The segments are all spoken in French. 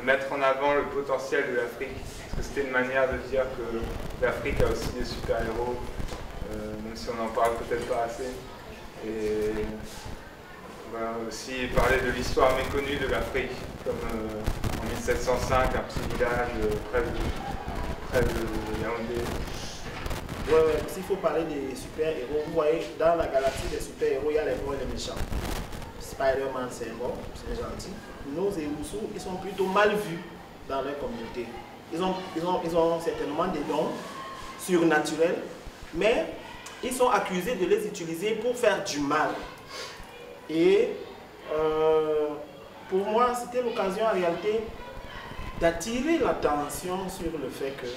mettre en avant le potentiel de l'Afrique. Parce que c'était une manière de dire que l'Afrique a aussi des super-héros, même si on n'en parle peut-être pas assez. Et voilà, aussi parler de l'histoire méconnue de l'Afrique, comme en 1705, un petit village près de Yaoundé. Ouais, s'il faut parler des super-héros, vous voyez, dans la galaxie des super-héros, il y a les bons et les méchants. Spider-Man, c'est bon, c'est gentil. Nos Ewusu, ils sont plutôt mal vus dans leur communauté. Ils ont certainement des dons surnaturels, mais ils sont accusés de les utiliser pour faire du mal. Et pour moi, c'était l'occasion en réalité d'attirer l'attention sur le fait que,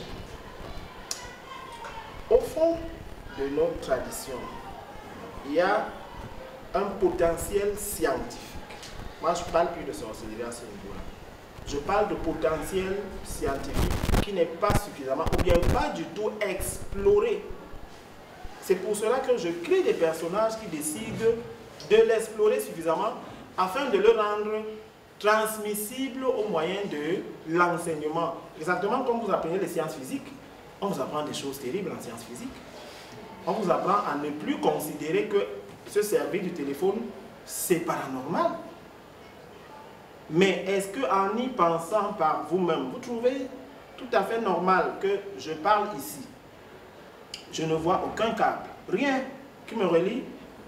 au fond de notre tradition, il y a un potentiel scientifique. Moi, je ne parle plus de sorcellerie à ce niveau-là. Je parle de potentiel scientifique qui n'est pas suffisamment, ou bien pas du tout exploré. C'est pour cela que je crée des personnages qui décident de l'explorer suffisamment afin de le rendre transmissible au moyen de l'enseignement. Exactement comme vous apprenez les sciences physiques. On vous apprend des choses terribles en sciences physiques. On vous apprend à ne plus considérer que se servir du téléphone, c'est paranormal. Mais est-ce qu'en y pensant par vous-même, vous trouvez tout à fait normal que je parle ici? Je ne vois aucun câble, rien qui me relie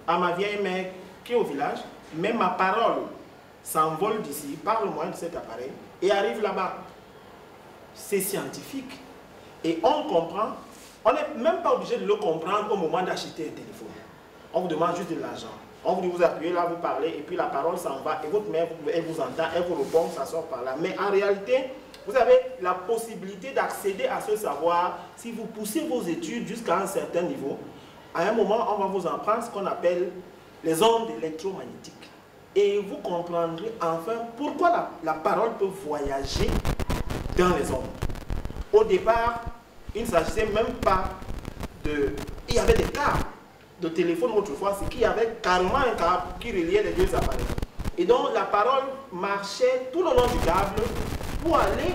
à ma vieille mère qui est au village, mais ma parole s'envole d'ici par le moyen de cet appareil et arrive là-bas. C'est scientifique. Et on comprend, on n'est même pas obligé de le comprendre au moment d'acheter un téléphone. On vous demande juste de l'argent. On vous dit, vous appuyez là, vous parlez, et puis la parole s'en va, et votre mère, elle vous entend, elle vous répond, ça sort par là. Mais en réalité, vous avez la possibilité d'accéder à ce savoir si vous poussez vos études jusqu'à un certain niveau. À un moment, on va vous apprendre ce qu'on appelle les ondes électromagnétiques. Et vous comprendrez enfin pourquoi la parole peut voyager dans les ondes. Au départ, il ne s'agissait même pas de... Il y avait des câbles de téléphone autrefois, c'est qu'il y avait carrément un câble qui reliait les deux appareils. Et donc la parole marchait tout le long du câble pour aller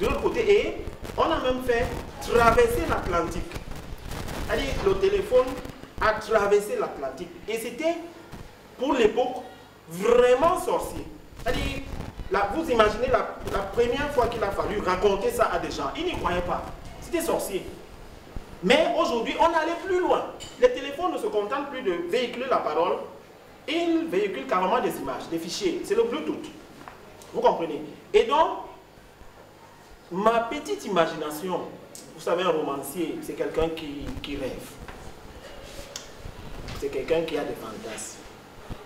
de l'autre côté. Et on a même fait traverser l'Atlantique. C'est-à-dire le téléphone a traversé l'Atlantique. Et c'était, pour l'époque, vraiment sorcier. C'est-à-dire, vous imaginez la première fois qu'il a fallu raconter ça à des gens, ils n'y croyaient pas. C'était sorcier. Mais aujourd'hui, on allait plus loin. Les téléphones ne se contentent plus de véhiculer la parole, ils véhiculent carrément des images, des fichiers. C'est le Bluetooth. Vous comprenez? Et donc, ma petite imagination, vous savez, un romancier, c'est quelqu'un qui rêve. C'est quelqu'un qui a des fantasmes.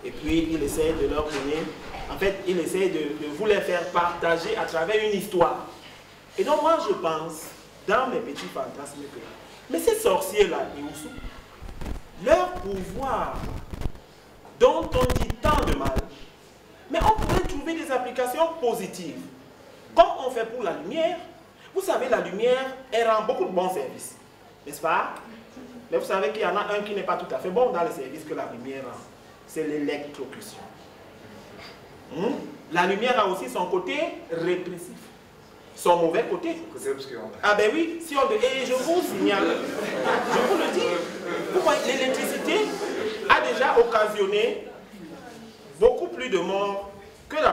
Et puis, il essaie de leur donner, en fait, il essaie de vous les faire partager à travers une histoire. Et donc, moi, je pense, dans mes petits fantasmes, que mais ces sorciers-là, leur pouvoir dont on dit tant de mal, mais on pourrait trouver des applications positives. Comme on fait pour la lumière, vous savez, la lumière, elle rend beaucoup de bons services, n'est-ce pas? Mais vous savez qu'il y en a un qui n'est pas tout à fait bon dans les services que la lumière rend. C'est l'électrocution. La lumière a aussi son côté répressif. Son mauvais côté. Ah ben oui, si on... et je vous signale, je vous le dis, vous voyez, l'électricité a déjà occasionné beaucoup plus de morts